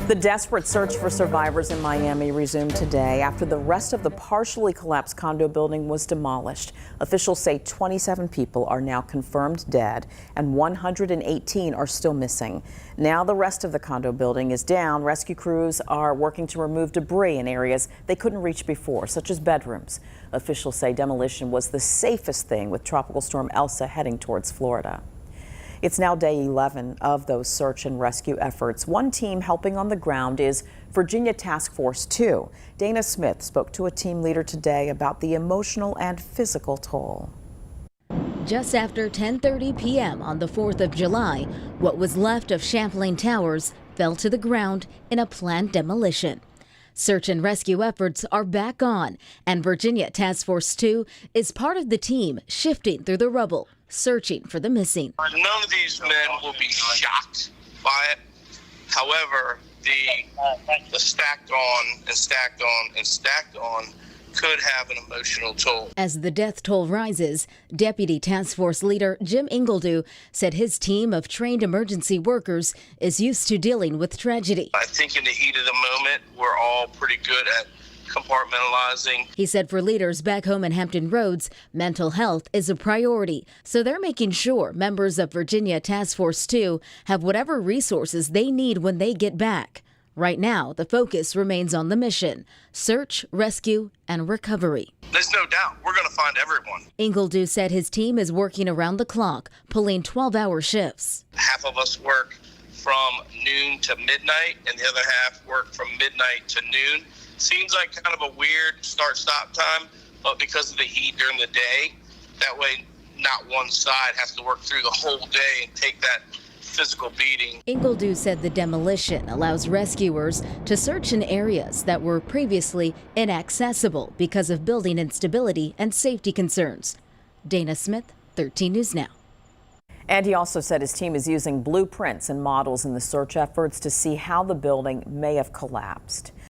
The desperate search for survivors in Miami resumed today after the rest of the partially collapsed condo building was demolished. Officials say 27 people are now confirmed dead and 118 are still missing. Now the rest of the condo building is down. Rescue crews are working to remove debris in areas they couldn't reach before, such as bedrooms. Officials say demolition was the safest thing with Tropical Storm Elsa heading towards Florida. It's now day 11 of those search and rescue efforts. One team helping on the ground is Virginia Task Force 2. Dana Smith spoke to a team leader today about the emotional and physical toll. Just after 10:30 p.m. on the 4th of July, what was left of Champlain Towers fell to the ground in a planned demolition. Search and rescue efforts are back on, and Virginia Task Force 2 is part of the team shifting through the rubble, searching for the missing. None of these men will be shocked by it. However, the stacked on and stacked on and stacked on could have an emotional toll. As the death toll rises, Deputy Task Force Leader Jim Ingledew said his team of trained emergency workers is used to dealing with tragedy. I think in the heat of the moment, we're all pretty good at compartmentalizing. He said for leaders back home in Hampton Roads, mental health is a priority. So they're making sure members of Virginia Task Force 2 have whatever resources they need when they get back. Right now, the focus remains on the mission: search, rescue, and recovery. There's no doubt we're going to find everyone. Ingledew said his team is working around the clock, pulling 12-hour shifts. Half of us work from noon to midnight, and the other half work from midnight to noon. Seems like kind of a weird start-stop time, but because of the heat during the day, that way not one side has to work through the whole day and take that physical beating. Ingledew said the demolition allows rescuers to search in areas that were previously inaccessible because of building instability and safety concerns. Dana Smith, 13 News Now. And he also said his team is using blueprints and models in the search efforts to see how the building may have collapsed.